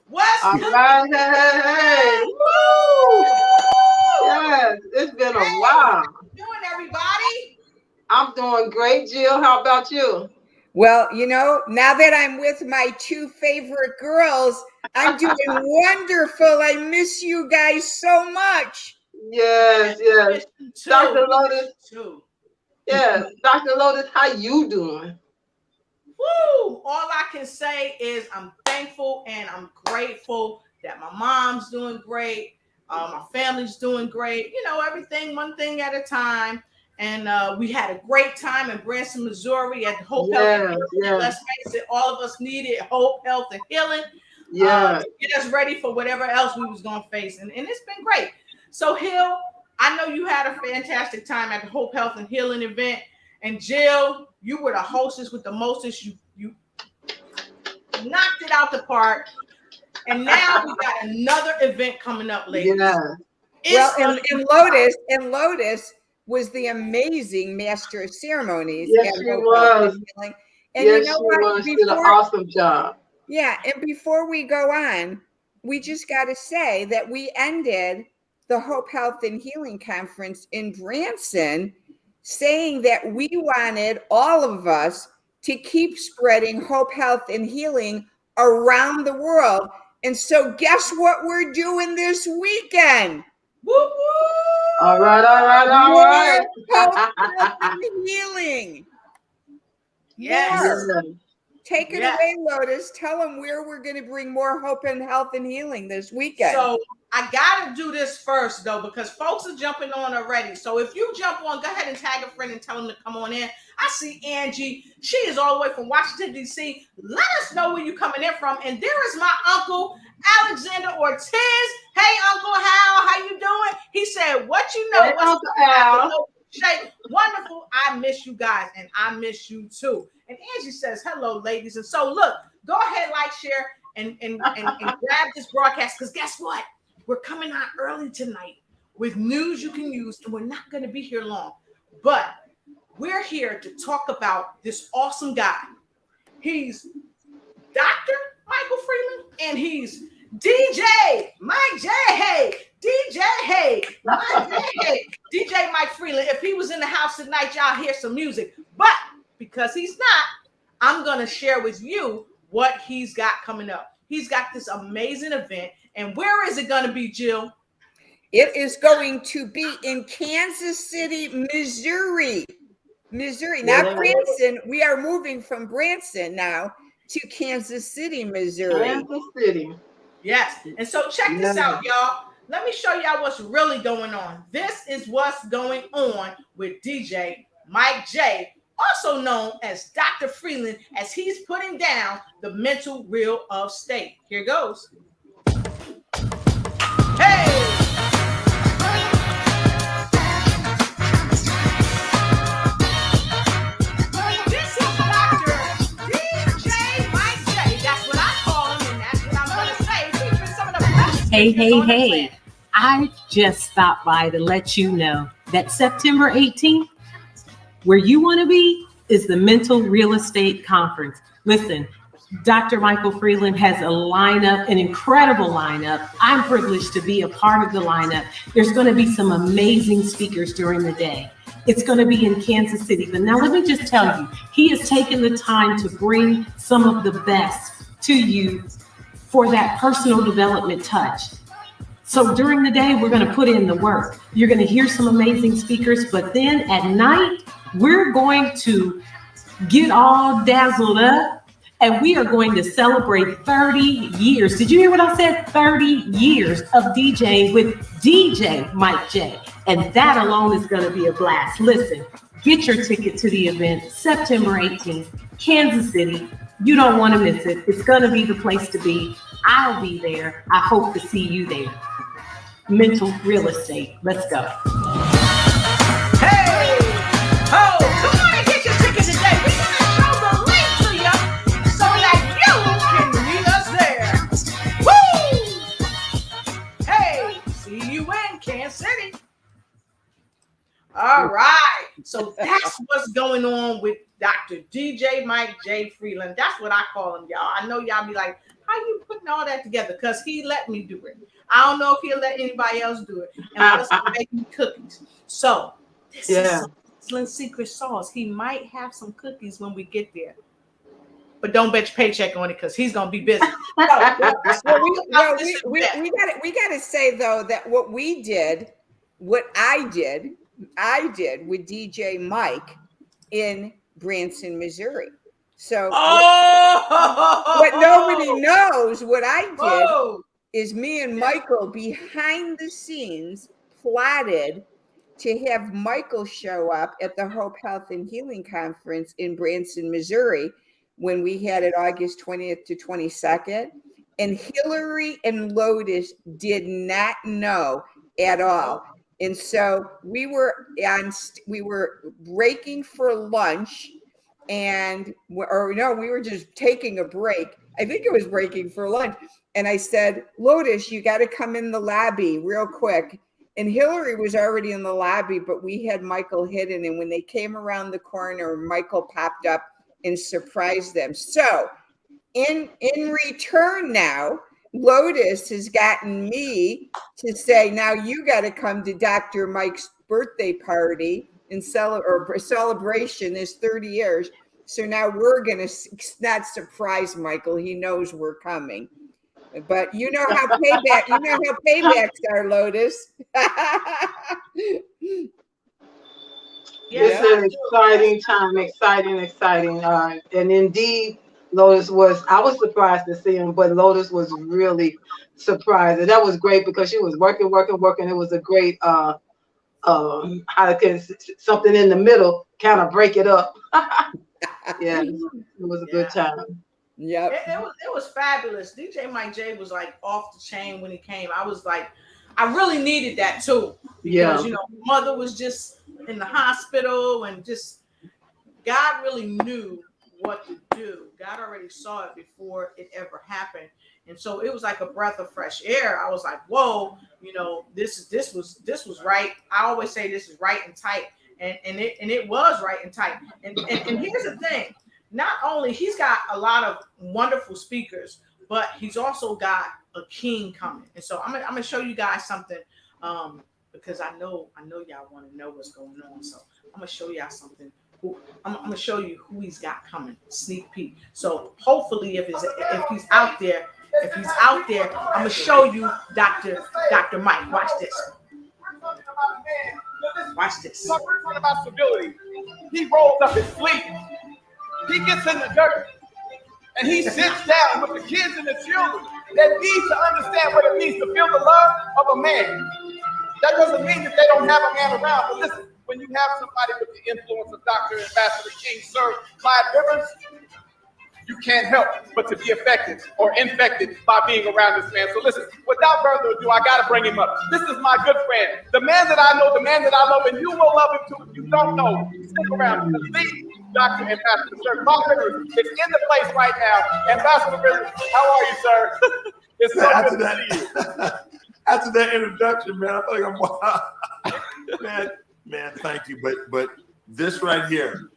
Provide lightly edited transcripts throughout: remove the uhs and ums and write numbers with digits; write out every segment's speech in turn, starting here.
What's All good? right, hey, hey, hey. Woo! Yes, it's been a while. Doing everybody? I'm doing great, Jill. How about you? Well, now that I'm with my two favorite girls, I'm doing wonderful. I miss you guys so much. Yes, We yes. miss you too. Dr. We miss Lotus, you too. yes. Dr. Lotus, how you doing? Woo! All I can say is I'm thankful and I'm grateful that my mom's doing great. My family's doing great. Everything one thing at a time. And we had a great time in Branson, Missouri at Hope Health and Yes, Healing. And yes, let's face it, all of us needed hope, health, and healing yes. to get us ready for whatever else we was going to face. And it's been great. So, Hill, I know you had a fantastic time at the Hope Health and Healing event. And Jill, you were the hostess with the mostest. You knocked it out the park. And now we got another event coming up, ladies. Yes, Well, It's and Lotus was the amazing master of ceremonies yes, at she Hope Health was. and Healing. And you Yes, know she what? was. She did an awesome job. Before we go on, we just got to say that we ended the Hope Health and Healing Conference in Branson saying that we wanted all of us to keep spreading hope, health, and healing around the world. And so, guess what we're doing this weekend? woo woo. All right, all right, all More right. hope, health, and healing. Yes. More. Yes. Take it Yes. away, Lotus. Tell them where we're going to bring more hope and health and healing this weekend. So I gotta do this first though, because folks are jumping on already. So if you jump on, go ahead and tag a friend and tell them to come on in. I see Angie. She is all the way from Washington, D.C. Let us know where you're coming in from. And there is my uncle, Alexander Ortiz. Hey, Uncle Hal, how you doing? He said, what you know? Hey, What's Uncle Al. Shay, wonderful. I miss you guys, and I miss you too. And Angie says, hello, ladies. And so look, go ahead, like, share, and grab this broadcast, because guess what? We're coming on early tonight with news you can use, and we're not going to be here long. But we're here to talk about this awesome guy. He's Dr. Michael Freeland, and he's DJ Mike J. Hey, DJ Hey, Mike J. Hey, DJ Mike Freeland. If he was in the house tonight, y'all hear some music. But because he's not, I'm going to share with you what he's got coming up. He's got this amazing event. And where is it going to be, Jill? It is going to be in Kansas City, Missouri. Not Branson. We are moving from Branson now to Kansas City, Missouri. Kansas City. Yes. And so check this out, y'all. Let me show y'all what's really going on. This is what's going on with DJ Mike J., also known as Dr. Freeland, as he's putting down the mental real estate. Here goes. Hey! This is Dr. DJ Mike J. That's what I call him, and that's what I'm going to say. Featuring some of the best Hey, speakers on the hey. planet. I just stopped by to let you know that September 18th, where you want to be, is the Mental Real Estate Conference. Listen, Dr. Michael Freeland has a lineup, an incredible lineup. I'm privileged to be a part of the lineup. There's going to be some amazing speakers during the day. It's going to be in Kansas City. But now let me just tell you, he has taken the time to bring some of the best to you for that personal development touch. So during the day, we're going to put in the work. You're going to hear some amazing speakers, but then at night, we're going to get all dazzled up and we are going to celebrate 30 years. Did you hear what I said? 30 years of DJing with DJ Mike J. And that alone is going to be a blast. Listen, get your ticket to the event, September 18th, Kansas City. You don't want to miss it. It's going to be the place to be. I'll be there. I hope to see you there. Mental real estate. Let's go. Hey! Oh, come on and get your ticket today. We're going to show the link to you so that you can meet us there. Woo! Hey, see you in Kansas City. All right. So that's what's going on with Dr. DJ Mike J. Freeland. That's what I call him, y'all. I know y'all be like, how you putting all that together because he let me do it. I don't know if he'll let anybody else do it. And plus, he's making cookies. So this is some excellent secret sauce. He might have some cookies when we get there. But don't bet your paycheck on it because he's gonna be busy. We got to say though that what I did with DJ Mike in Branson, Missouri. So what nobody knows, what I did is me and Michael behind the scenes plotted to have Michael show up at the Hope Health and Healing Conference in Branson, Missouri, when we had it August 20th to 22nd. And Hillary and Lotus did not know at all. And so we were breaking for lunch we were just taking a break. I think it was breaking for lunch. And I said, Lotus, you got to come in the lobby real quick. And Hillary was already in the lobby, but we had Michael hidden. And when they came around the corner, Michael popped up and surprised them. So in return now, Lotus has gotten me to say, now you got to come to Dr. Mike's birthday party and celebration is 30 years. So now we're going to not surprise Michael. He knows we're coming. But you know how paybacks are, Lotus. It's an exciting time, exciting. And indeed, Lotus I was surprised to see him, but Lotus was really surprised. And that was great because she was working. It was a great, something in the middle, kind of break it up. Yeah, it was a good time. Yeah, it was fabulous. DJ Mike J was like off the chain when he came. I was like, I really needed that too. Because, mother was just in the hospital and just God really knew what to do. God already saw it before it ever happened. And so it was like a breath of fresh air. I was like, whoa, this was right. I always say this is right and tight. And it was right and tight. And here's the thing. Not only he's got a lot of wonderful speakers, but he's also got a king coming. And so I'm gonna show you guys something because I know y'all want to know what's going on. So I'm gonna show y'all something. I'm gonna show you who he's got coming. Sneak peek. So hopefully, if he's out there, I'm gonna show you Dr. Mike. Watch this. Watch this. We're talking about stability. He rolls up his sleeve. He gets in the dirt. And he sits down with the kids and the children that need to understand what it means to feel the love of a man. That doesn't mean that they don't have a man around. But listen, when you have somebody with the influence of Dr. Ambassador King, Sir Clyde Rivers, you can't help but to be affected or infected by being around this man. So listen, without further ado, I got to bring him up. This is my good friend, the man that I know, the man that I love, and you will love him too if you don't know. Stick around. The Dr. Ambassador Sir Clyde Rivers is in the place right now. Ambassador Rivers, how are you, sir? It's so good to see you. After that introduction, man, I feel like I'm man, thank you. But this right here,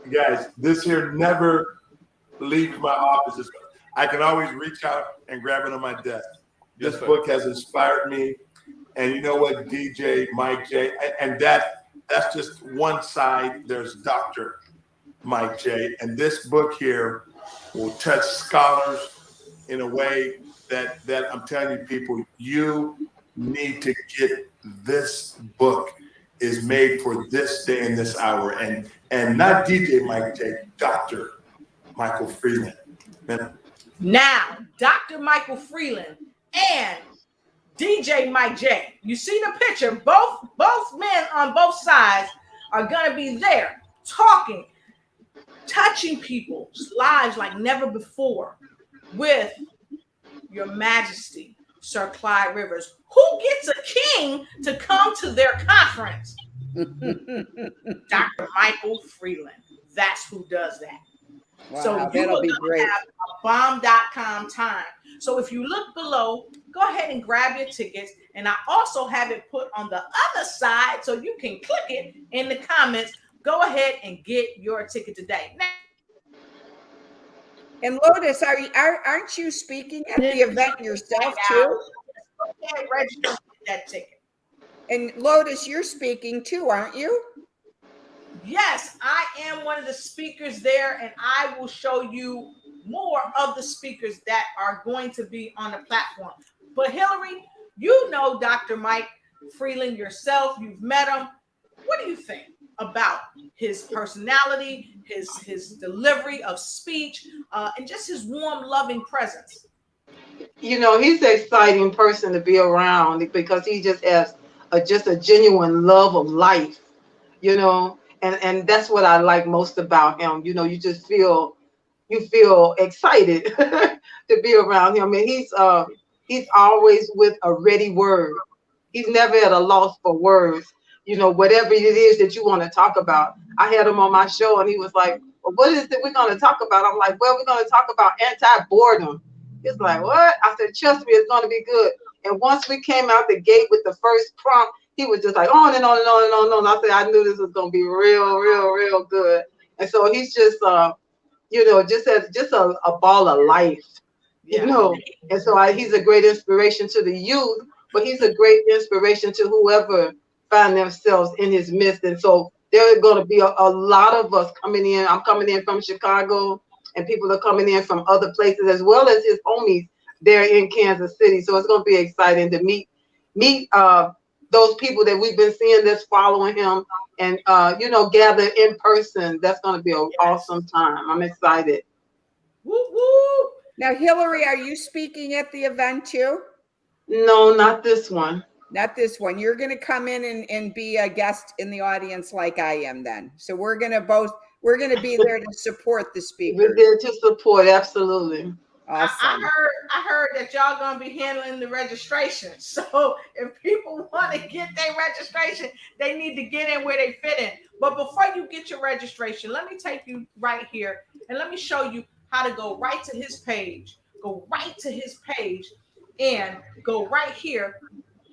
guys, this here never leaves my office. I can always reach out and grab it on my desk. This book has inspired me. And you know what, DJ Mike J, and that's just one side. There's Dr. Mike J. And this book here will touch scholars in a way that I'm telling you, people, you need to get this book. Is made for this day and this hour, and not DJ Mike J, Dr. Michael Freeland. Now, Dr. Michael Freeland and DJ Mike J. You see the picture? Both men on both sides are gonna be there talking, touching people's lives like never before with Your Majesty, Sir Clyde Rivers. Who gets a king to come to their conference? Dr. Michael Freeland. That's who does that. Wow, so that'll be great. Have a bomb.com time. So if you look below, go ahead and grab your tickets. And I also have it put on the other side so you can click it in the comments. Go ahead and get your ticket today. Now, And Lotus, aren't you speaking at the event yourself too? Okay, register that ticket. And Lotus, you're speaking too, aren't you? Yes, I am one of the speakers there, and I will show you more of the speakers that are going to be on the platform. But Hillary, you know Dr. Mike Freeland yourself. You've met him. What do you think about his personality, his delivery of speech, and just his warm, loving presence? You know, he's an exciting person to be around because he just has just a genuine love of life, you know, and that's what I like most about him. You know, you just feel excited to be around him, and he's always with a ready word. He's never at a loss for words. You know, whatever it is that you want to talk about. I had him on my show, and he was like, "Well, what is it we're going to talk about?" I'm like, "Well, we're going to talk about anti-boredom." He's like, "What?" I said, "Trust me, it's going to be good." And once we came out the gate with the first prompt, he was just like on and on and on and on and on. I said, I knew this was going to be real, real, real good. And so he's just, you know, just a ball of life, you know. And so he's a great inspiration to the youth, but he's a great inspiration to whoever find themselves in his midst. And so there are going to be a lot of us coming in. I'm coming in from Chicago, and people are coming in from other places, as well as his homies there in Kansas City. So it's going to be exciting to meet those people that we've been seeing that's following him, and you know, gather in person. That's going to be an awesome time. I'm excited. Woo woo. Now, Hillary, are you speaking at the event too? No, not this one. Not this one. You're going to come in and be a guest in the audience like I am then. So we're going to be there to support the speakers. We're there to support, absolutely. Awesome. I heard that y'all gonna be handling the registration. So if people want to get their registration, they need to get in where they fit in. But before you get your registration, let me take you right here and let me show you how to go right to his page. Go right to his page and go right here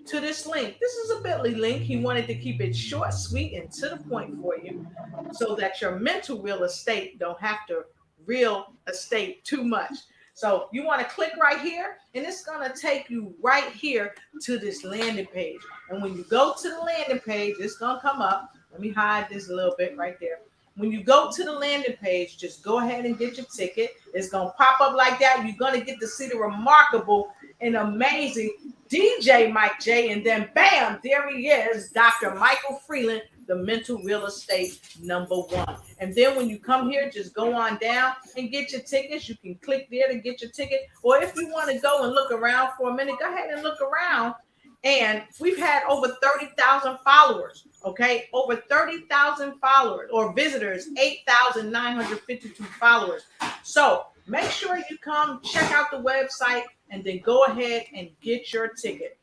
to this link. This is a bit.ly link. He wanted to keep it short, sweet, and to the point for you so that your mental real estate don't have to real estate too much. So you want to click right here, and it's going to take you right here to this landing page. And when you go to the landing page, it's going to come up. Let me hide this a little bit right there. When you go to the landing page, just go ahead and get your ticket. It's going to pop up like that. You're going to get to see the remarkable and amazing DJ Mike J. And then bam, there he is, Dr. Michael Freeland, the mental real estate #1. And then when you come here, just go on down and get your tickets. You can click there to get your ticket. Or if you want to go and look around for a minute, go ahead and look around. And we've had over 30,000 followers, okay? Over 30,000 followers or visitors, 8,952 followers. So make sure you come check out the website and then go ahead and get your ticket.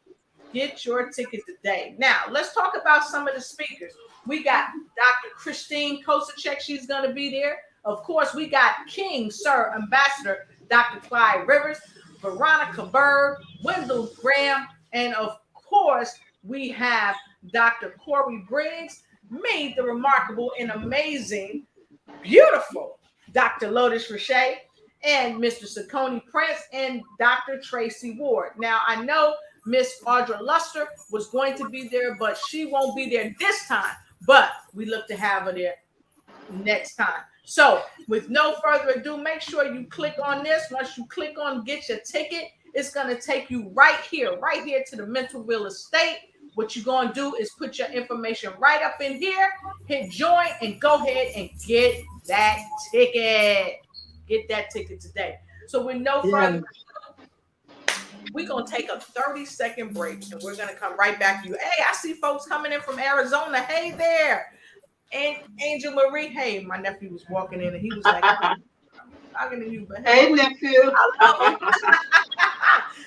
Get your ticket today. Now, let's talk about some of the speakers. We got Dr. Christine Kosacek. She's going to be there. Of course, we got King, Sir, Ambassador, Dr. Clyde Rivers, Veronica Berg, Wendell Graham, and of course, we have Dr. Corey Briggs, me, the remarkable and amazing, beautiful Dr. Lotus Richey, and Mr. Saccone Prince, and Dr. Tracy Ward. Now, I know Miss Audra Luster was going to be there, but she won't be there this time. But we look to have her there next time. So with no further ado, make sure you click on this. Once you click on get your ticket, it's going to take you right here to the mental real estate. What you're going to do is put your information right up in here, hit join, and go ahead and get that ticket. Get that ticket today. So with no further ado, we're going to take a 30-second break, and we're going to come right back to you. Hey, I see folks coming in from Arizona. Hey there. And Angel Marie. Hey, my nephew was walking in, and he was like, I'm talking to you. But hey, nephew. I love him.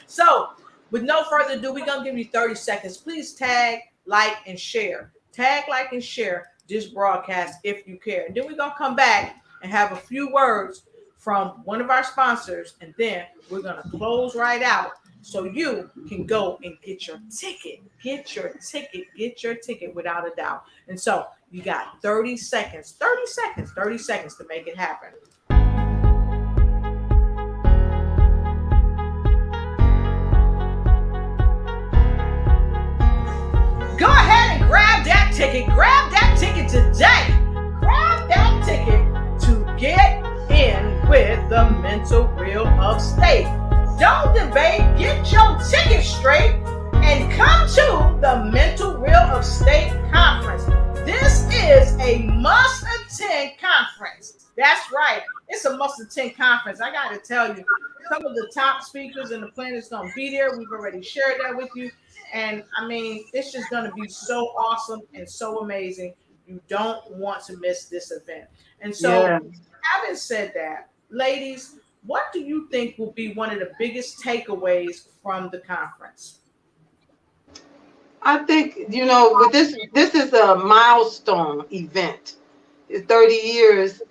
So, with no further ado, we're going to give you 30 seconds. Please tag, like, and share. Tag, like, and share this broadcast if you care. And then we're going to come back and have a few words from one of our sponsors, and then we're going to close right out so you can go and get your ticket. Get your ticket. Get your ticket without a doubt. And so you got 30 seconds to make it happen. ticket. Grab that ticket today. Grab that ticket to get in with the mental real estate. Don't debate. Get your ticket straight and come to the Mental Real Estate Conference. This is a must-attend conference. That's right. It's a must-attend conference. I got to tell you, some of the top speakers in the planet is going to be there. We've already shared that with you. And I mean, it's just going to be so awesome and so amazing. You don't want to miss this event. And so, having said that, ladies, what do you think will be one of the biggest takeaways from the conference? I think, with this is a milestone event. It's 30 years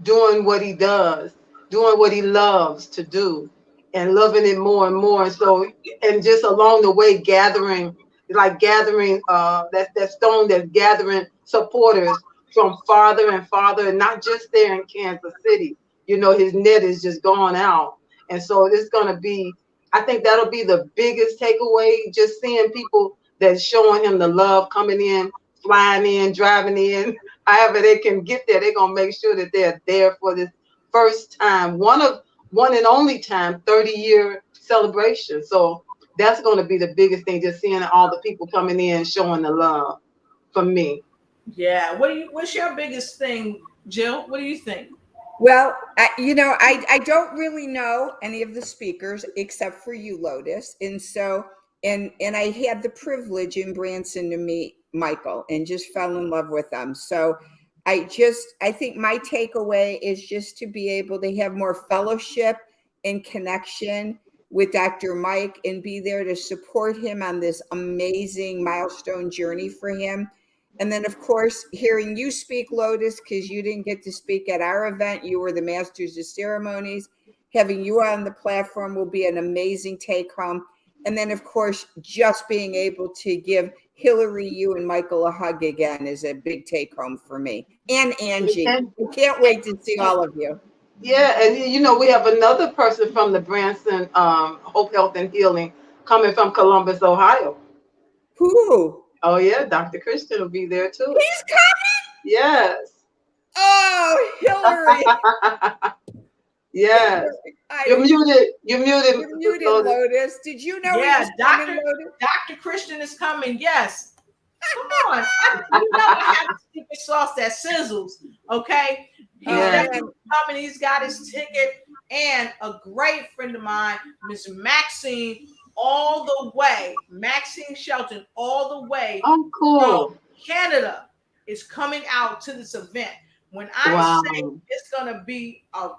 doing what he does, doing what he loves to do, and loving it more and more. So, and just along the way, gathering that stone that's gathering supporters from farther and farther, and not just there in Kansas City. His net is just gone out. And so it's going to be, I think that'll be the biggest takeaway, just seeing people that's showing him the love, coming in, flying in, driving in, however they can get there. They're going to make sure that they're there for this first time, one and only time, 30-year celebration. So that's going to be the biggest thing, just seeing all the people coming in, showing the love for me. Yeah. What's your biggest thing, Jill? What do you think? Well, I don't really know any of the speakers except for you, Lotus. And so, and I had the privilege in Branson to meet Michael and just fell in love with them. So I think my takeaway is just to be able to have more fellowship and connection with Dr. Mike and be there to support him on this amazing milestone journey for him. And then, of course, hearing you speak, Lotus, because you didn't get to speak at our event. You were the Masters of Ceremonies. Having you on the platform will be an amazing take home. And then, of course, just being able to give Hillary, you, and Michael a hug again is a big take home for me. And Angie. I can't wait to see all of you. Yeah, and we have another person from the Branson Hope, Health, and Healing coming from Columbus, Ohio. Who? Oh, yeah, Dr. Christian will be there, too. He's coming? Yes. Oh, Hillary. Yes. You're muted, Lotus. Did you know? Yeah, Dr. Christian is coming. Yes. Come on. I have the secret sauce that sizzles. Okay. He's definitely coming. He's got his ticket. And a great friend of mine, Miss Maxine, all the way, Maxine Shelton, all the way from Canada is coming out to this event. When I say it's going to be a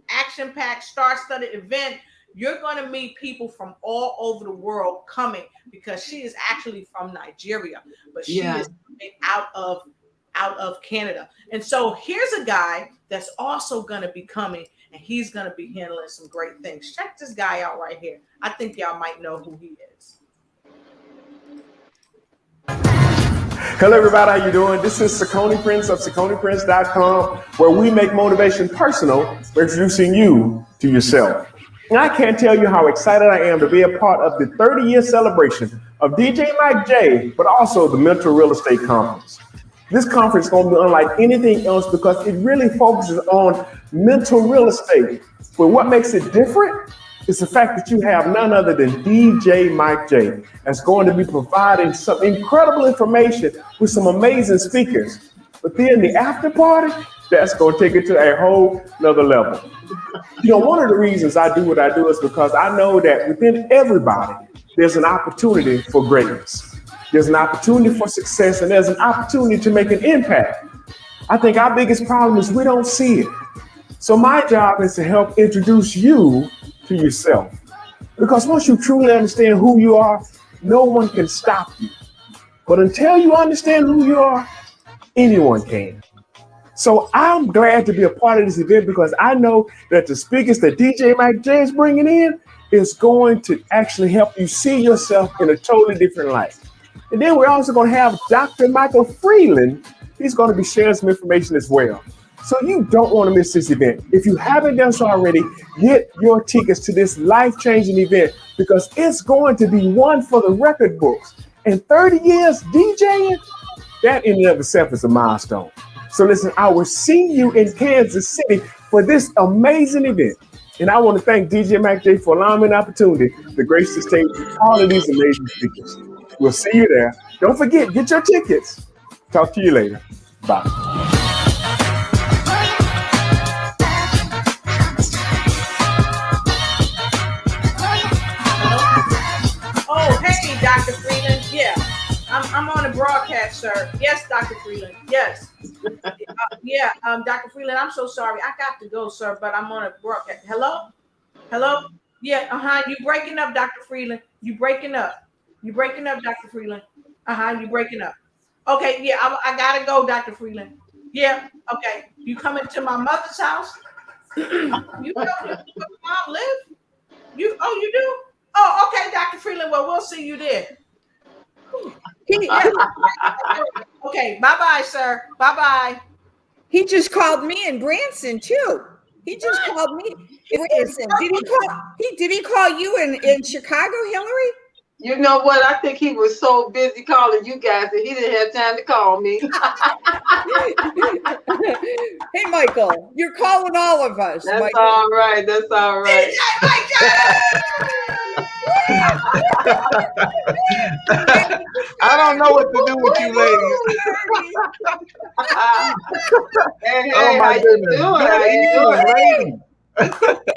action-packed, star-studded event, you're going to meet people from all over the world coming, because she is actually from Nigeria, but she is coming out of Canada. And so here's a guy that's also going to be coming, and he's going to be handling some great things. Check this guy out right here. I think y'all might know who he is. Hello, everybody. How you doing? This is Saucony Prince of SauconyPrince.com, where we make motivation personal by introducing you to yourself. And I can't tell you how excited I am to be a part of the 30-year celebration of DJ Mike J, but also the Mental Real Estate Conference. This conference is going to be unlike anything else because it really focuses on mental real estate. But what makes it different is the fact that you have none other than DJ Mike J that's going to be providing some incredible information with some amazing speakers. But then the after party, that's going to take it to a whole nother level. One of the reasons I do what I do is because I know that within everybody, there's an opportunity for greatness. There's an opportunity for success, and there's an opportunity to make an impact. I think our biggest problem is we don't see it. So my job is to help introduce you to yourself. Because once you truly understand who you are, no one can stop you. But until you understand who you are, anyone can. So I'm glad to be a part of this event because I know that the speakers that DJ Mike J is bringing in is going to actually help you see yourself in a totally different light. And then we're also going to have Dr. Michael Freeland. He's going to be sharing some information as well. So you don't want to miss this event. If you haven't done so already, get your tickets to this life-changing event because it's going to be one for the record books. And 30 years DJing, That in and of itself is a milestone. So listen, I will see you in Kansas City for this amazing event. And I want to thank DJ Mac J for allowing me an opportunity to grace the stage with all of these amazing speakers. We'll see you there. Don't forget, get your tickets. Talk to you later. Bye. Oh, hey, Dr. Freeland. Yeah, I'm on the broadcast, sir. Yes, Dr. Freeland. Yes. Dr. Freeland, I'm so sorry. I got to go, sir, but I'm on a broadcast. Hello? Hello? Yeah, you breaking up, Dr. Freeland. You breaking up. You breaking up, Dr. Freeland. You breaking up. Okay, yeah, I gotta go, Dr. Freeland. Yeah, okay. You coming to my mother's house? You know where mom live? You do? Oh, okay, Dr. Freeland. Well, we'll see you there. Okay, bye-bye, sir. Bye-bye. He just called me in Branson too. He just called me in Branson. Did he call you in Chicago, Hillary? You know what? I think he was so busy calling you guys that he didn't have time to call me. Hey, Michael, you're calling all of us. That's Michael. all right. That's all right. I don't know what to do with you ladies. Hey, Oh my goodness. How you doing?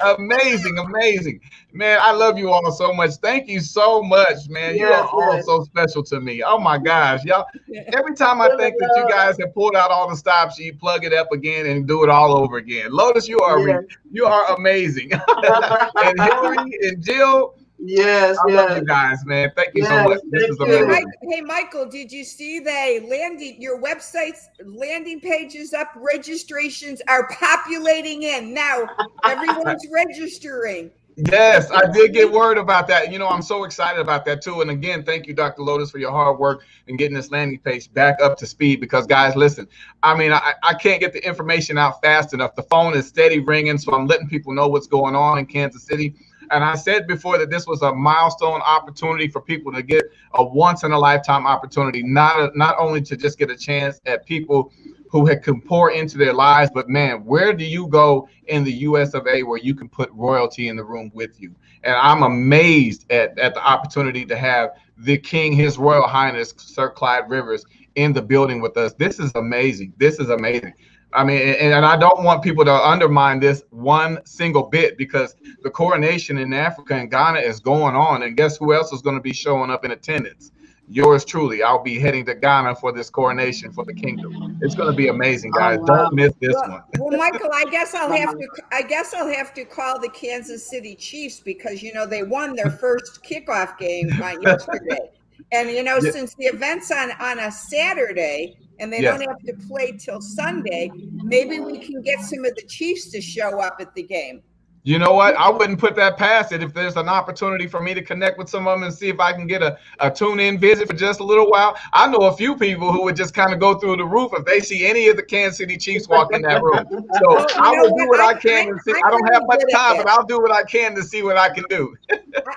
Amazing. Man, I love you all so much. Thank you so much, man. You are all so special to me. Oh my gosh, y'all. Every time I think that you guys have pulled out all the stops, you plug it up again and do it all over again. Lotus, you are amazing. And Hillary and Jill. Yes, I love you guys, man. Thank you so much. This is amazing. Hey, Michael, did you see your website's landing pages up? Registrations are populating in now. Everyone's registering. Yes, I did get word about that. You know, I'm so excited about that too. And again, thank you, Dr. Lotus, for your hard work and getting this landing page back up to speed. Because guys, listen, I mean, I can't get the information out fast enough. The phone is steady ringing, so I'm letting people know what's going on in Kansas City. And I said before that this was a milestone opportunity for people to get a once-in-a-lifetime opportunity, not only to just get a chance at people who can pour into their lives, but man, where do you go in the US of A where you can put royalty in the room with you? And I'm amazed at the opportunity to have the King, His Royal Highness, Sir Clyde Rivers, in the building with us. This is amazing. This is amazing. I mean, and I don't want people to undermine this one single bit, because the coronation in Africa and Ghana is going on. And guess who else is going to be showing up in attendance? Yours truly. I'll be heading to Ghana for this coronation for the kingdom. It's going to be amazing, guys. Don't miss this one. Well, Michael, I guess I'll have to call the Kansas City Chiefs, because they won their first kickoff game yesterday. And since the event's on a Saturday and they don't have to play till Sunday, maybe we can get some of the Chiefs to show up at the game. You know what? I wouldn't put that past it. If there's an opportunity for me to connect with some of them and see if I can get a tune-in visit for just a little while. I know a few people who would just kind of go through the roof if they see any of the Kansas City Chiefs walk in that room. So I will do what I can to see. I don't have much time, but I'll do what I can to see what I can do.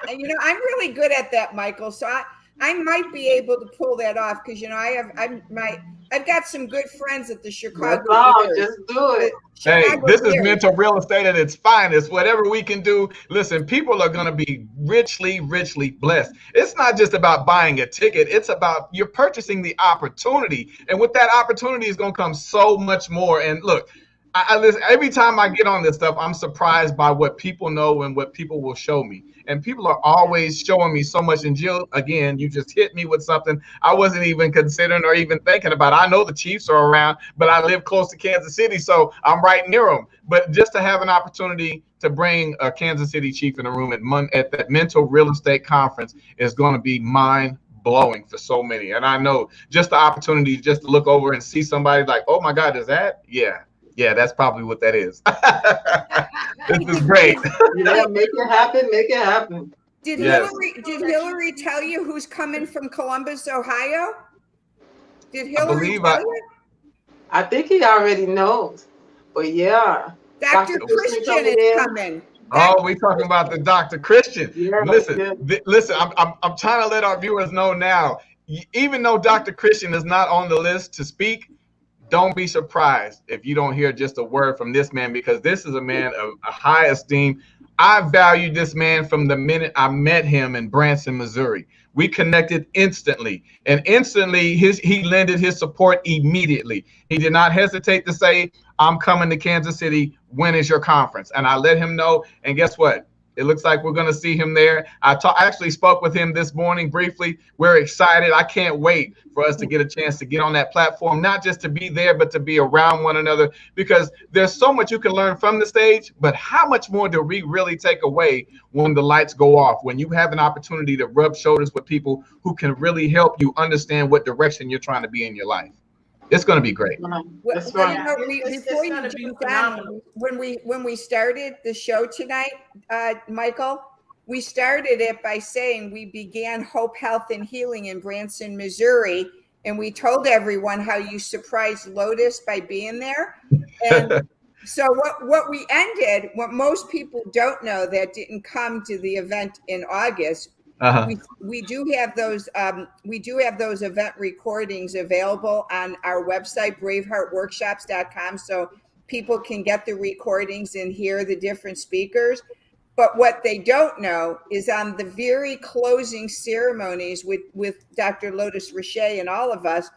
I'm really good at that, Michael. So I might be able to pull that off, because I've got some good friends at the Chicago. Just do it. Hey, this is mental real estate at its finest. Whatever we can do, listen, people are going to be richly blessed. It's not just about buying a ticket. It's about you're purchasing the opportunity. And with that opportunity is going to come so much more. And look, I listen, every time I get on this stuff, I'm surprised by what people know and what people will show me. And people are always showing me so much. And Jill, again, you just hit me with something I wasn't even considering or even thinking about. I know the Chiefs are around, but I live close to Kansas City, so I'm right near them. But just to have an opportunity to bring a Kansas City Chief in the room at that mental real estate conference is going to be mind-blowing for so many. And I know just the opportunity just to look over and see somebody like, oh my God, is that? Yeah, that's probably what that is. This is great. Yeah, make it happen. Did Hillary tell you who's coming from Columbus, Ohio? Did Hillary tell you? I think he already knows. But yeah. Dr. Christian is coming. Oh, we talking about the Dr. Christian. Yeah, listen, I'm trying to let our viewers know now. even though Dr. Christian is not on the list to speak, don't be surprised if you don't hear just a word from this man, because this is a man of a high esteem. I valued this man from the minute I met him in Branson, Missouri. We connected instantly, and instantly he lended his support immediately. He did not hesitate to say, I'm coming to Kansas City. When is your conference? And I let him know. And guess what? It looks like we're going to see him there. I actually spoke with him this morning briefly. We're excited. I can't wait for us to get a chance to get on that platform, not just to be there, but to be around one another, because there's so much you can learn from the stage. But how much more do we really take away when the lights go off, when you have an opportunity to rub shoulders with people who can really help you understand what direction you're trying to be in your life? It's going to be great. That's right. You know, before you jump down, when we started the show tonight, Michael, we started it by saying we began Hope, Health, and Healing in Branson, Missouri, and we told everyone how you surprised Lotus by being there. And so what we ended, what most people don't know that didn't come to the event in August. We do have those event recordings available on our website, braveheartworkshops.com, so people can get the recordings and hear the different speakers. But what they don't know is on the very closing ceremonies with Dr. Lotus Richer and all of us,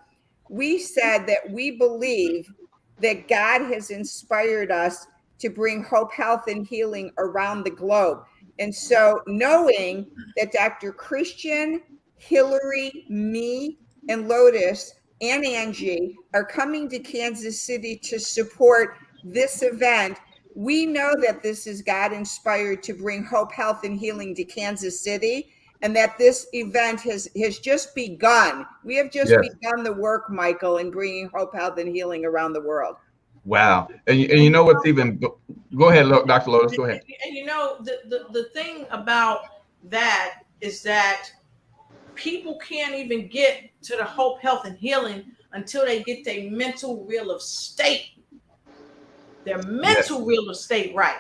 we said that we believe that God has inspired us to bring hope, health, and healing around the globe. And so knowing that Dr. Christian, Hillary, me, and Lotus and Angie are coming to Kansas City to support this event, we know that this is God inspired to bring hope, health, and healing to Kansas City, and that this event has just begun. We have just begun the work, Michael, in bringing hope, health, and healing around the world. Wow. And you know what's even, go ahead, Dr. Lotus, go ahead. And you know, the thing about that is that people can't even get to the hope, health, and healing until they get their mental real estate. Their mental real estate right.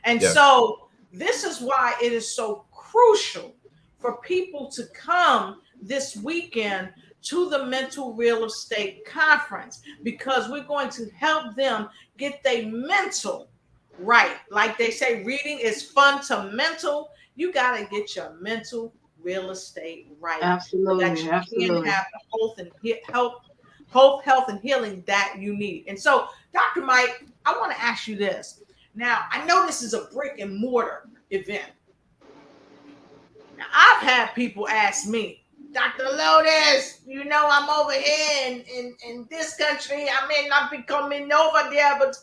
And so this is why it is so crucial for people to come this weekend to the Mental Real Estate Conference, because we're going to help them get their mental right. Like they say, reading is fundamental. You got to get your mental real estate right. Absolutely. So that you can have the hope, health, and healing that you need. And so, Dr. Mike, I want to ask you this. Now, I know this is a brick and mortar event. Now, I've had people ask me, Dr. Lotus, you know, I'm over here in this country. I may not be coming over there, but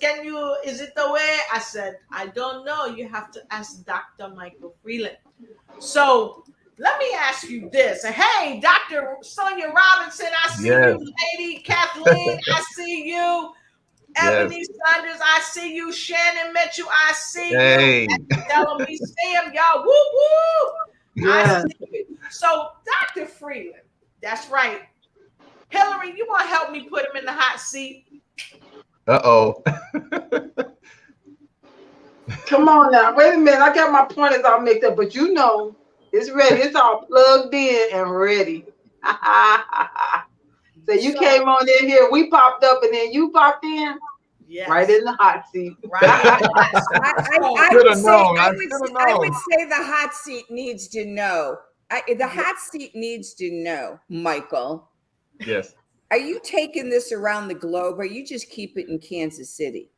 is it the way? I said, I don't know. You have to ask Dr. Michael Freeland. So let me ask you this. Hey, Dr. Sonia Robinson, I see you. Lady Kathleen, I see you. Ebony Sanders, I see you. Shannon Mitchell, I see you. Tell me, Sam, y'all. Woo, woo. I see you. So, Dr. Freeland, that's right. Hillary, you want to help me put him in the hot seat? Uh-oh. Come on now. Wait a minute. I got my pointers all mixed up, but you know, it's ready. It's all plugged in and ready. So you came on in here, we popped up, and then you popped in. Yes. Right in the hot seat. Right. I would say the hot seat needs to know. The hot seat needs to know, Michael. Yes. Are you taking this around the globe, or you just keep it in Kansas City?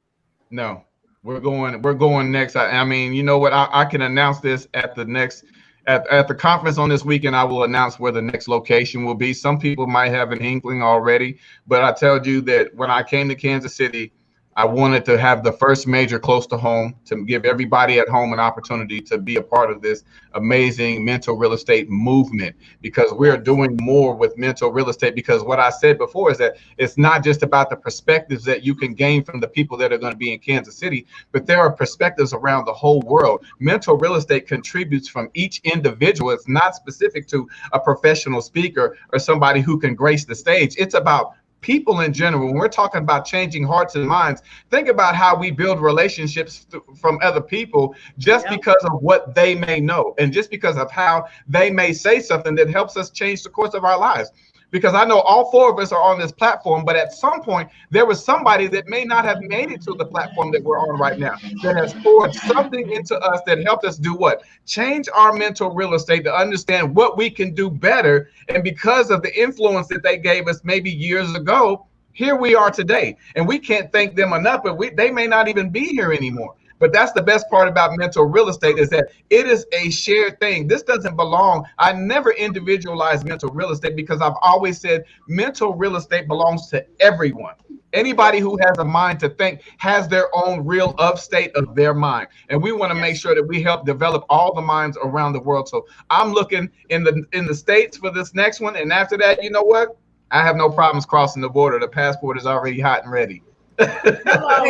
No, we're going next. I mean, you know what? I can announce this at the next. At the conference on this weekend, I will announce where the next location will be. Some people might have an inkling already, but I told you that when I came to Kansas City, I wanted to have the first major close to home, to give everybody at home an opportunity to be a part of this amazing mental real estate movement, because we're doing more with mental real estate. Because what I said before is that it's not just about the perspectives that you can gain from the people that are going to be in Kansas City, but there are perspectives around the whole world. Mental real estate contributes from each individual. It's not specific to a professional speaker or somebody who can grace the stage. It's about people in general, when we're talking about changing hearts and minds, think about how we build relationships from other people just because of what they may know and just because of how they may say something that helps us change the course of our lives. Because I know all four of us are on this platform, but at some point there was somebody that may not have made it to the platform that we're on right now, that has poured something into us that helped us do what? Change our mental real estate to understand what we can do better. And because of the influence that they gave us maybe years ago, here we are today. And we can't thank them enough, but they may not even be here anymore. But that's the best part about mental real estate, is that it is a shared thing. This doesn't belong. I never individualize mental real estate because I've always said mental real estate belongs to everyone. Anybody who has a mind to think has their own real state of their mind. And we want to make sure that we help develop all the minds around the world. So I'm looking in the States for this next one. And after that, you know what? I have no problems crossing the border. The passport is already hot and ready. Are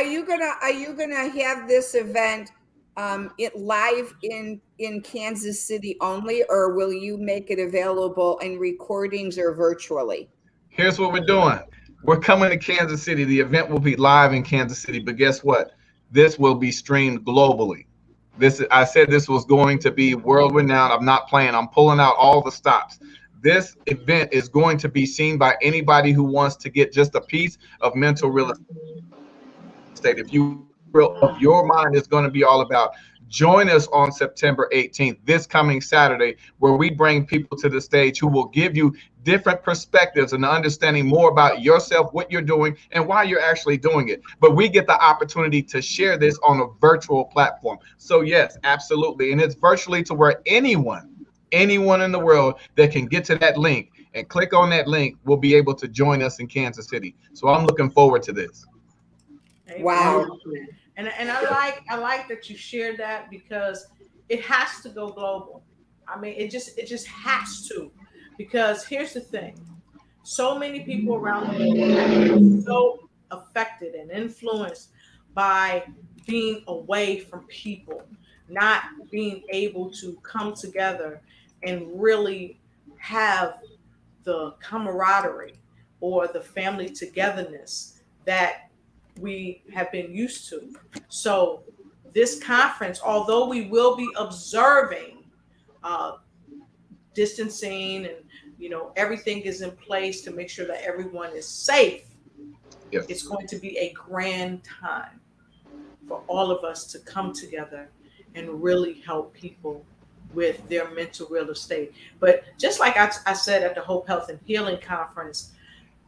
you gonna have this event it live in Kansas City only, or will you make it available in recordings or virtually? Here's what we're doing. We're coming to Kansas City. The event will be live in Kansas City, but guess what? This will be streamed globally. I said this was going to be world renowned. I'm not playing. I'm pulling out all the stops. This event is going to be seen by anybody who wants to get just a piece of mental real estate. If your mind is going to be all about, join us on September 18th, this coming Saturday, where we bring people to the stage who will give you different perspectives and understanding more about yourself, what you're doing, and why you're actually doing it. But we get the opportunity to share this on a virtual platform. So yes, absolutely. And it's virtually to where anyone in the world that can get to that link and click on that link will be able to join us in Kansas City. So I'm looking forward to this. Wow. And I like that you shared that, because it has to go global. I mean, it just has to, because here's the thing. So many people around the world have been so affected and influenced by being away from people, not being able to come together and really have the camaraderie or the family togetherness that we have been used to. So this conference, although we will be observing distancing and everything is in place to make sure that everyone is safe, yes, it's going to be a grand time for all of us to come together and really help people with their mental real estate. But just like I said at the Hope, Health, and Healing Conference,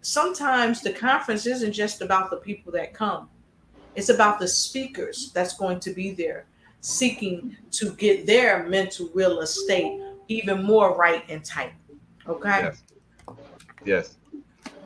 sometimes the conference isn't just about the people that come. It's about the speakers that's going to be there seeking to get their mental real estate even more right and tight. Okay? Yes.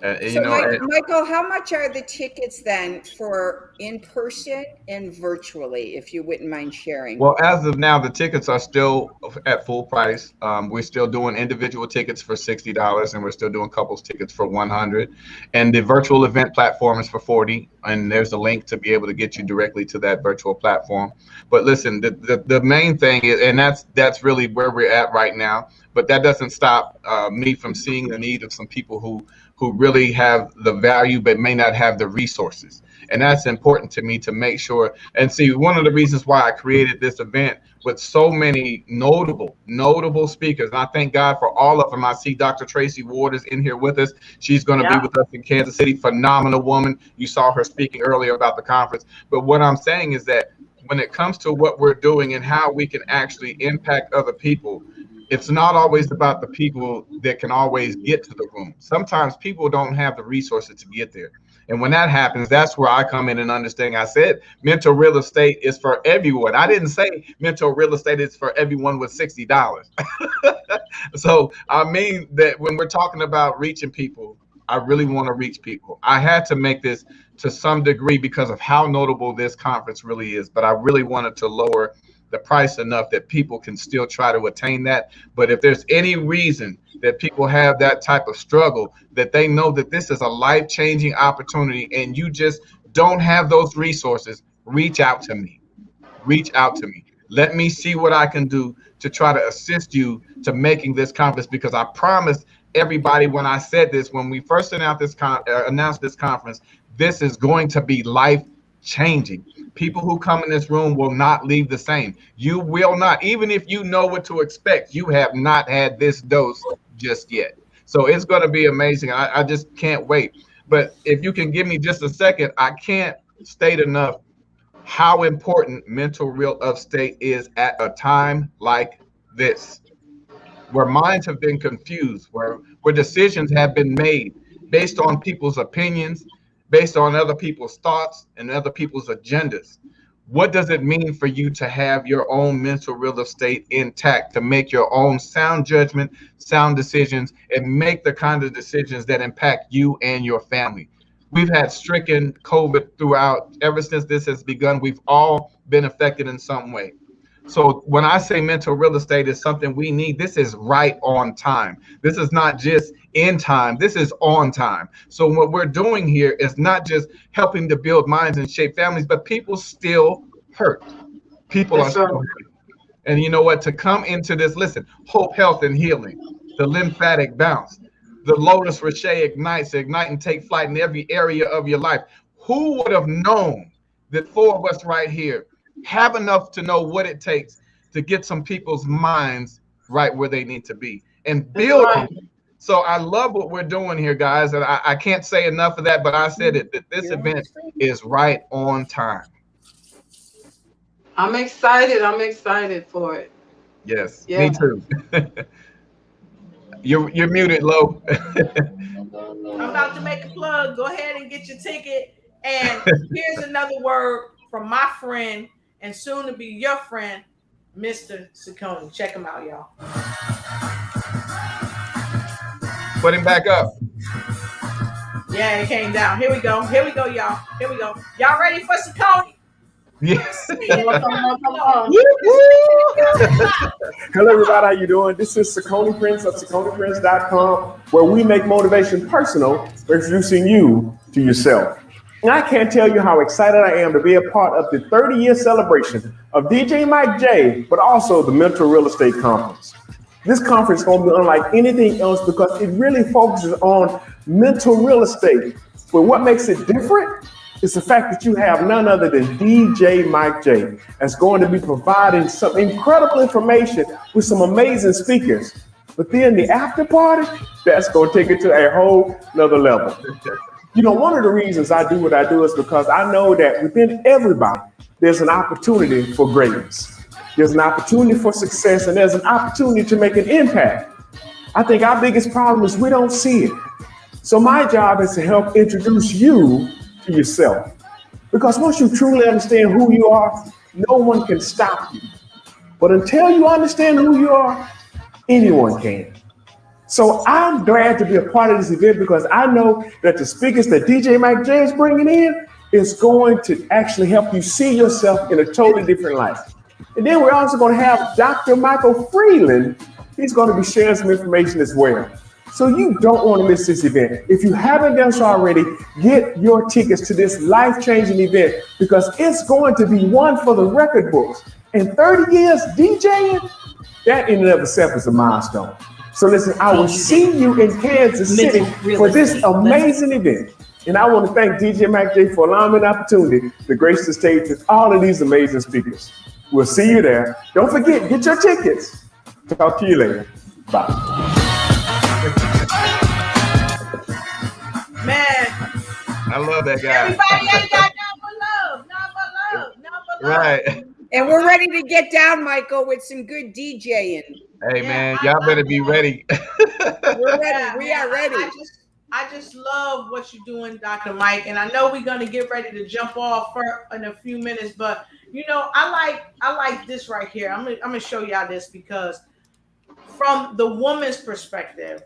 So Michael, how much are the tickets then for in person and virtually, if you wouldn't mind sharing? Well, as of now, the tickets are still at full price. We're still doing individual tickets for $60, and we're still doing couples tickets for $100. And the virtual event platform is for $40. And there's a link to be able to get you directly to that virtual platform. But listen, the main thing is, and that's really where we're at right now. But that doesn't stop me from seeing the need of some people who really have the value but may not have the resources. And that's important to me to make sure. And see, one of the reasons why I created this event with so many notable speakers, and I thank God for all of them. I see Dr. Tracy Ward is in here with us. She's going to be with us in Kansas City. Phenomenal woman. You saw her speaking earlier about the conference. But what I'm saying is that when it comes to what we're doing and how we can actually impact other people, it's not always about the people that can always get to the room. Sometimes people don't have the resources to get there. And when that happens, that's where I come in and understand. I said mental real estate is for everyone. I didn't say mental real estate is for everyone with $60. So I mean that when we're talking about reaching people, I really want to reach people. I had to make this to some degree because of how notable this conference really is, but I really wanted to lower the price enough that people can still try to attain that. But if there's any reason that people have that type of struggle, that they know that this is a life-changing opportunity and you just don't have those resources, reach out to me. Reach out to me. Let me see what I can do to try to assist you to making this conference, because I promise everybody when I said this, when we first announced this conference, this is going to be life changing. People who come in this room will not leave the same. You will not, even if you know what to expect, you have not had this dose just yet. So it's going to be amazing. I just can't wait. But if you can give me just a second, I can't state enough how important mental real estate is at a time like this, where minds have been confused, where decisions have been made based on people's opinions, based on other people's thoughts and other people's agendas. What does it mean for you to have your own mental real estate intact, to make your own sound judgment, sound decisions, and make the kind of decisions that impact you and your family? We've had stricken COVID throughout. Ever since this has begun, we've all been affected in some way. So when I say mental real estate is something we need, this is right on time. This is not just in time, this is on time. So what we're doing here is not just helping to build minds and shape families, but people still hurt. People are still hurt. And you know what? To come into this, listen, hope, health, and healing, the lymphatic bounce, the Lotus Rocher ignites, ignite and take flight in every area of your life. Who would have known that 4 of us right here have enough to know what it takes to get some people's minds right where they need to be and build them. So I love what we're doing here, guys. And I can't say enough of that, but I said it, that this event is right on time. I'm excited. I'm excited for it. Yes, Yeah. me too. You're muted, Lo. I'm about to make a plug. Go ahead and get your ticket. And here's another word from my friend and soon to be your friend, Mr. Ciccone. Check him out, y'all. Put him back up. Yeah, it came down. Here we go. Here we go, y'all. Here we go. Y'all ready for Ciccone? Yes. Come on. Hello, everybody. How you doing? This is Ciccone Prince of CicconePrince.com, where we make motivation personal by introducing you to yourself. And I can't tell you how excited I am to be a part of the 30-year celebration of DJ Mike J, but also the Mental Real Estate Conference. This conference is going to be unlike anything else because it really focuses on mental real estate. But what makes it different is the fact that you have none other than DJ Mike J that's going to be providing some incredible information with some amazing speakers. But then the after party, that's going to take it to a whole nother level. You know, one of the reasons I do what I do is because I know that within everybody, there's an opportunity for greatness. There's an opportunity for success, and there's an opportunity to make an impact. I think our biggest problem is we don't see it. So my job is to help introduce you to yourself. Because once you truly understand who you are, no one can stop you. But until you understand who you are, anyone can. So I'm glad to be a part of this event because I know that the speakers that DJ Mike J is bringing in is going to actually help you see yourself in a totally different light. And then we're also going to have Dr. Michael Freeland. He's going to be sharing some information as well. So you don't want to miss this event. If you haven't done so already, get your tickets to this life-changing event because it's going to be one for the record books. And 30 years DJing, that in and of itself is a milestone. So listen, I will see you in Kansas City for this amazing event. And I want to thank DJ Mike J for allowing me the opportunity to grace the stage with all of these amazing speakers. We'll see you there. Don't forget, get your tickets. Talk to you later. Bye. Man. I love that guy. Everybody ain't got none but love. Right. And we're ready to get down, Michael, with some good DJing. Hey, man, y'all better be ready. We're ready. We are ready. I just love what you're doing, Dr. Mike. And I know we're going to get ready to jump off in a few minutes, but you know, I like this right here. I'm gonna show y'all this because from the woman's perspective,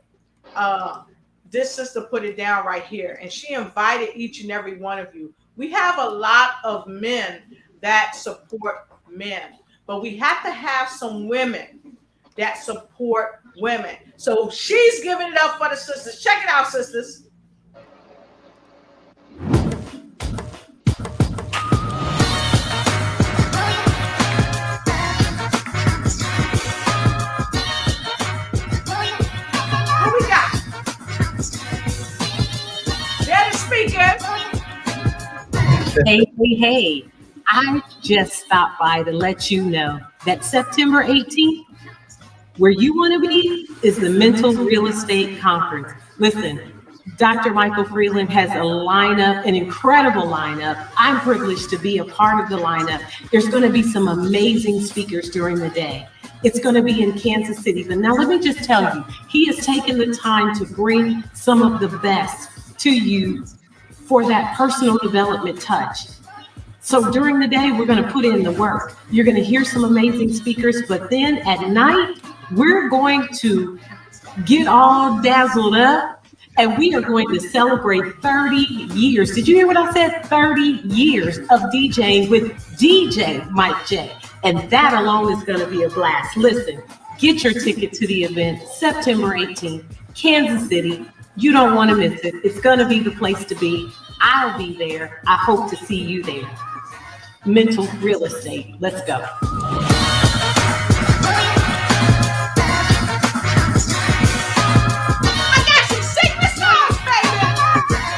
this sister put it down right here, and she invited each and every one of you. We have a lot of men that support men, but we have to have some women that support women. So she's giving it up for the sisters. Check it out, sisters. What we got? Hey. I just stopped by to let you know that September 18th, where you want to be is the Mental Real Estate Conference. Listen, Dr. Michael Freeland has a lineup, an incredible lineup. I'm privileged to be a part of the lineup. There's going to be some amazing speakers during the day. It's going to be in Kansas City. But now let me just tell you, he has taken the time to bring some of the best to you for that personal development touch. So during the day, we're going to put in the work. You're going to hear some amazing speakers, but then at night, we're going to get all dazzled up and we are going to celebrate 30 years. Did you hear what I said? 30 years of DJing with DJ Mike J. And that alone is going to be a blast. Listen, get your ticket to the event, September 18th, Kansas City. You don't want to miss it. It's going to be the place to be. I'll be there. I hope to see you there. Mental real estate. Let's go. I got some secret sauce, baby.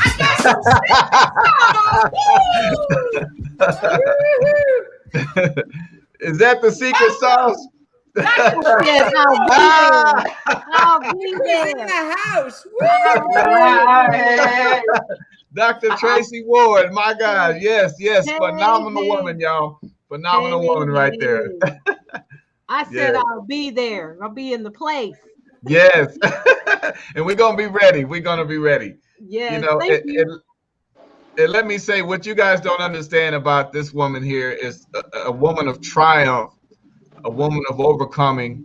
I got some secret sauce. Is that the secret sauce? Yes, I'll be there. In the house. Dr. Tracy Ward, my God, yes, phenomenal woman, y'all. Phenomenal woman right there. I said I'll be there. I'll be in the place. Yes. And we're going to be ready. We're going to be ready. Yes, you know, thank you. And let me say, what you guys don't understand about this woman here is a woman of triumph, a woman of overcoming,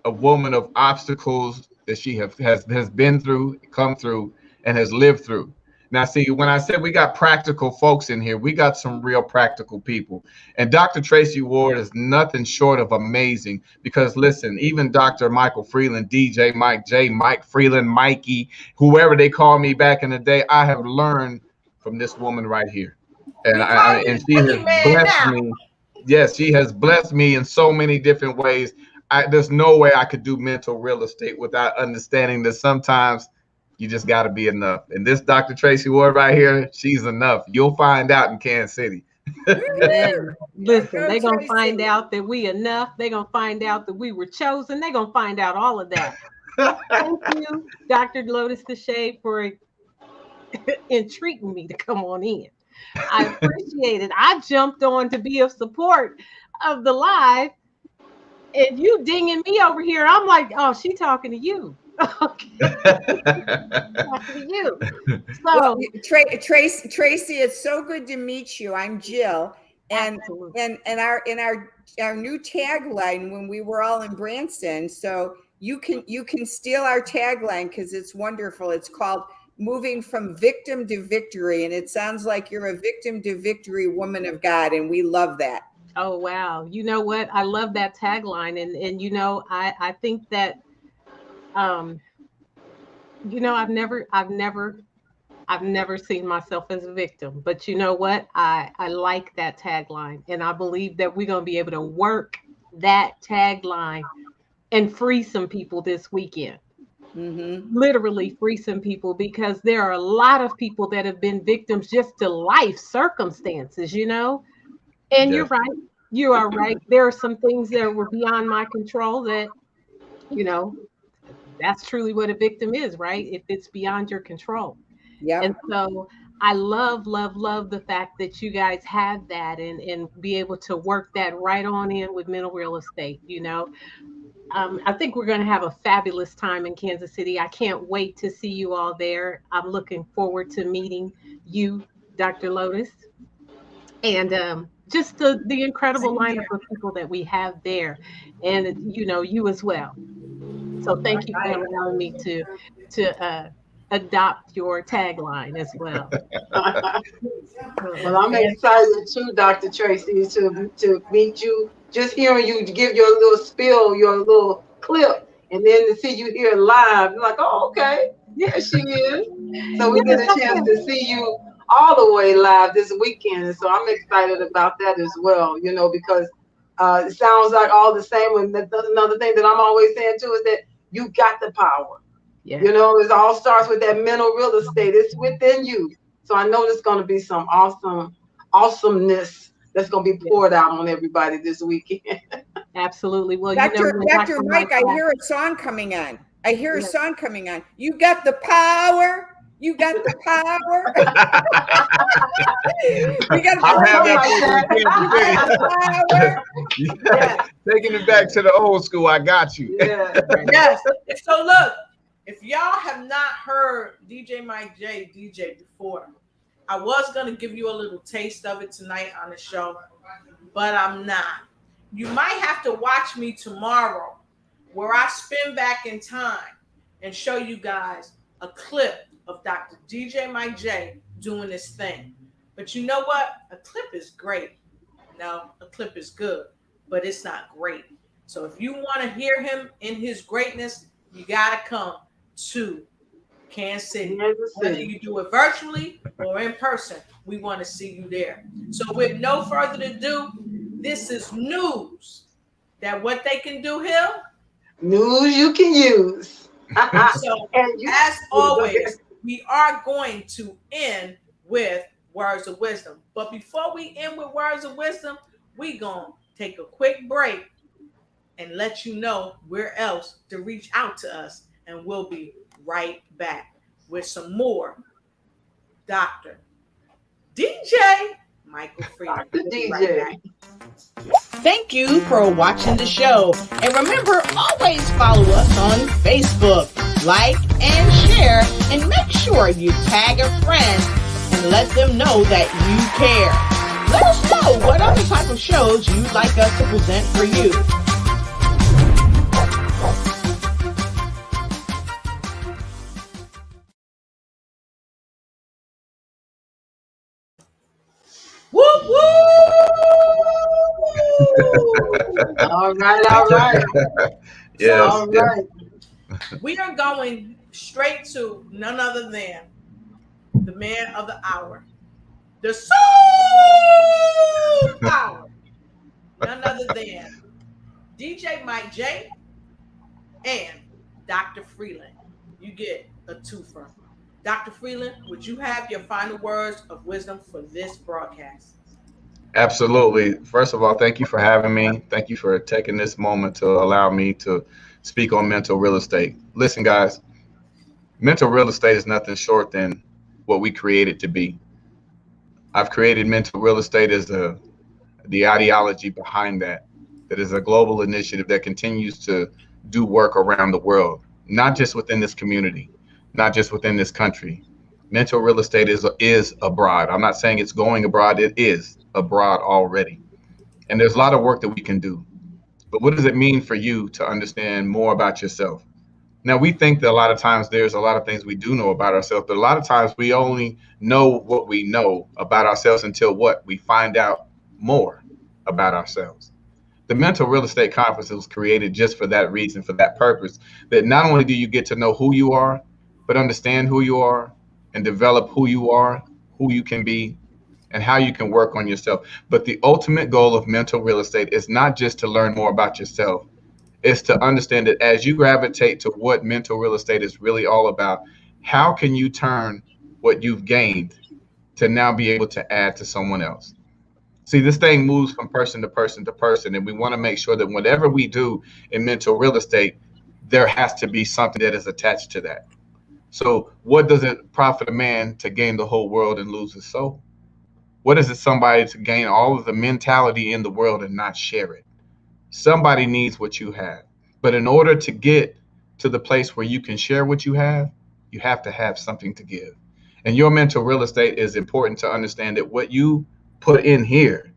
a woman of obstacles that she has been through, come through, and has lived through. Now, see, when I said we got practical folks in here, we got some real practical people. And Dr. Tracy Ward is nothing short of amazing because, listen, even Dr. Michael Freeland, DJ Mike J, Mike Freeland, Mikey, whoever they call me back in the day, I have learned from this woman right here. And she has blessed me. Yes, she has blessed me in so many different ways. There's no way I could do mental real estate without understanding that sometimes you just got to be enough. And this Dr. Tracy Ward right here, she's enough. You'll find out in Kansas City. Listen, they're going to find out that we enough. They're going to find out that we were chosen. They're going to find out all of that. Thank you, Dr. Lotus Deshay, for entreating me to come on in. I appreciate it. I jumped on to be of support of the live, and you dinging me over here. I'm like, oh, she talking to you. Okay. Talking to you. So Tracy, it's so good to meet you. I'm Jill, and our new tagline when we were all in Branson. So you can steal our tagline because it's wonderful. It's called "Moving from Victim to Victory," and it sounds like you're a victim to victory woman of God, and we love that. Oh wow! You know what? I love that tagline, and you know, I think that. You know, I've never seen myself as a victim, but you know what? I like that tagline, and I believe that we're going to be able to work that tagline and free some people this weekend. Mm-hmm. Literally free some people, because there are a lot of people that have been victims just to life circumstances, you know, and You're right. You are right. There are some things that were beyond my control that, you know, that's truly what a victim is, right? If it's beyond your control. Yeah. And so I love the fact that you guys have that and be able to work that right on in with mental real estate, you know. I think we're going to have a fabulous time in Kansas City. I can't wait to see you all there. I'm looking forward to meeting you, Dr. Lotus, and just the incredible lineup of people that we have there, and you know, you as well. So thank you for allowing me to adopt your tagline as well. Well, I'm excited too, Dr. Tracy, to meet you. Just hearing you give your little spill, your little clip, and then to see you here live, like, oh, okay, there she is. So we get a chance to see you all the way live this weekend, and so I'm excited about that as well. You know, because it sounds like all the same. And another thing that I'm always saying too is that you got the power. Yeah. You know, it all starts with that mental real estate. It's within you. So I know there's going to be some awesomeness that's going to be poured out on everybody this weekend. Absolutely. Well, Dr. Mike, I hear a song coming on. You got the power. You got the power. You got I'll have that power. Yeah. Taking it back to the old school. I got you. Yeah. Yes. So look, if y'all have not heard DJ Mike J DJ before, I was going to give you a little taste of it tonight on the show, but I'm not. You might have to watch me tomorrow where I spin back in time and show you guys a clip of Dr. DJ Mike J doing this thing. But you know what? A clip is great. No, a clip is good, but it's not great. So if you want to hear him in his greatness, you got to come to Kansas City. Whether you do it virtually or in person, we want to see you there. So with no further ado, this is news that what they can do here. News you can use. So as always, we are going to end with words of wisdom. But before we end with words of wisdom, we gonna take a quick break and let you know where else to reach out to us. And we'll be right back with some more Dr. DJ Michael Freeland. DJ. Thank you for watching the show. And remember, always follow us on Facebook. Like and share, and make sure you tag a friend and let them know that you care. Let us know what other type of shows you'd like us to present for you. Woo woo! All right. Yes. All right. We are going straight to none other than the man of the hour, the soul power, none other than DJ Mike J and Dr. Freeland. You get a twofer. Dr. Freeland, would you have your final words of wisdom for this broadcast? Absolutely. First of all, thank you for having me. Thank you for taking this moment to allow me to speak on mental real estate. Listen, guys, mental real estate is nothing short than what we create it to be. I've created mental real estate as the ideology behind that is a global initiative that continues to do work around the world, not just within this community, not just within this country. Mental real estate is abroad. I'm not saying it's going abroad. It is abroad already. And there's a lot of work that we can do. But what does it mean for you to understand more about yourself? Now, we think that a lot of times there's a lot of things we do know about ourselves, but a lot of times we only know what we know about ourselves until what? We find out more about ourselves. The Mental Real Estate Conference was created just for that reason, for that purpose, that not only do you get to know who you are, but understand who you are and develop who you are, who you can be, and how you can work on yourself. But the ultimate goal of mental real estate is not just to learn more about yourself. It's to understand that as you gravitate to what mental real estate is really all about, how can you turn what you've gained to now be able to add to someone else? See, this thing moves from person to person to person, and we want to make sure that whatever we do in mental real estate, there has to be something that is attached to that. So what does it profit a man to gain the whole world and lose his soul? What is it somebody to gain all of the mentality in the world and not share it? Somebody needs what you have. But in order to get to the place where you can share what you have to have something to give. And your mental real estate is important to understand that what you put in here,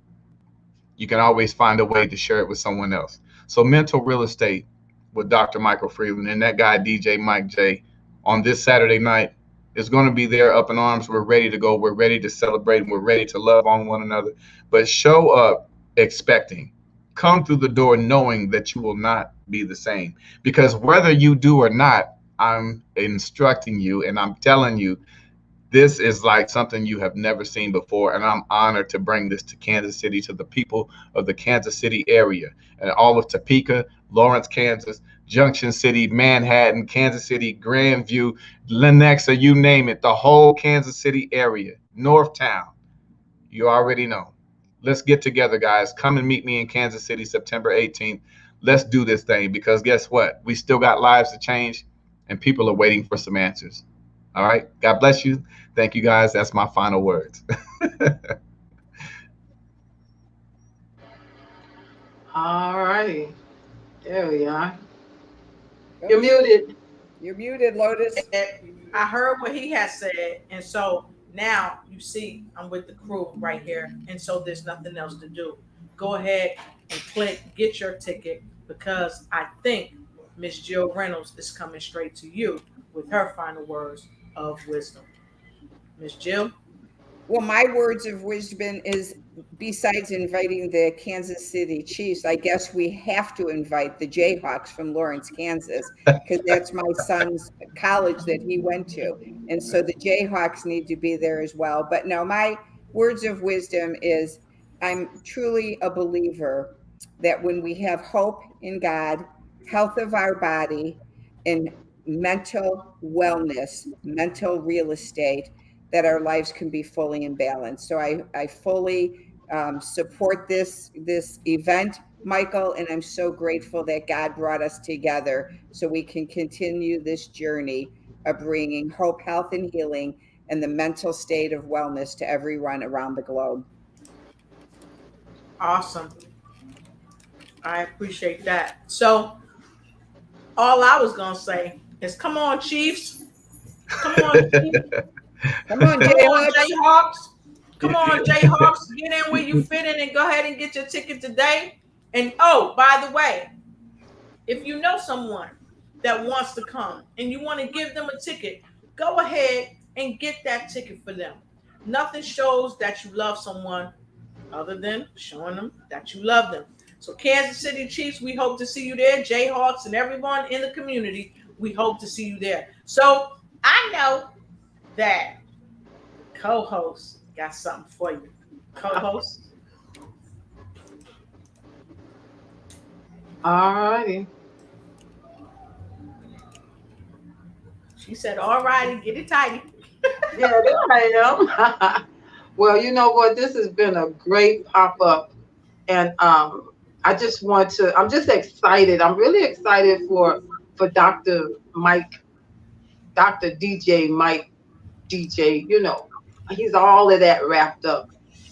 you can always find a way to share it with someone else. So mental real estate with Dr. Michael Freeland and that guy, DJ Mike J, on this Saturday night is going to be there up in arms. We're ready to go. We're ready to celebrate. And we're ready to love on one another. But show up expecting. Come through the door knowing that you will not be the same. Because whether you do or not, I'm instructing you and I'm telling you, this is like something you have never seen before. And I'm honored to bring this to Kansas City, to the people of the Kansas City area and all of Topeka, Lawrence, Kansas. Junction City, Manhattan, Kansas City, Grandview, Lenexa, you name it, the whole Kansas City area, Northtown. You already know. Let's get together, guys. Come and meet me in Kansas City, September 18th. Let's do this thing, because guess what? We still got lives to change, and people are waiting for some answers. All right. God bless you. Thank you, guys. That's my final words. All righty. There we are. You're muted. You're muted, Lotus. I heard what he has said, and so now you see I'm with the crew right here, and so there's nothing else to do. Go ahead and click get your ticket, because I think Miss Jill Reynolds is coming straight to you with her final words of wisdom. Miss Jill? Well, my words of wisdom is, besides inviting the Kansas City Chiefs, I guess we have to invite the Jayhawks from Lawrence, Kansas, because that's my son's college that he went to. And so the Jayhawks need to be there as well. But no, my words of wisdom is, I'm truly a believer that when we have hope in God, health of our body, and mental wellness, mental real estate, that our lives can be fully in balance. So I fully support this event, Michael, and I'm so grateful that God brought us together so we can continue this journey of bringing hope, health, and healing, and the mental state of wellness to everyone around the globe. Awesome. I appreciate that. So all I was going to say is, come on, Chiefs. Come on, Chiefs. Come on, Jayhawks. Come on, Jayhawks. Get in where you fit in and go ahead and get your ticket today. And oh, by the way, if you know someone that wants to come and you want to give them a ticket, go ahead and get that ticket for them. Nothing shows that you love someone other than showing them that you love them. So Kansas City Chiefs, we hope to see you there. Jayhawks and everyone in the community, we hope to see you there. So I know that co-host got something for you. Co-host. All righty. She said, all righty, get it tidy. Yeah, there I am. Well, you know what? This has been a great pop-up. And I'm just excited. I'm really excited for Dr. Mike, Dr. DJ Mike, DJ, you know, he's all of that wrapped up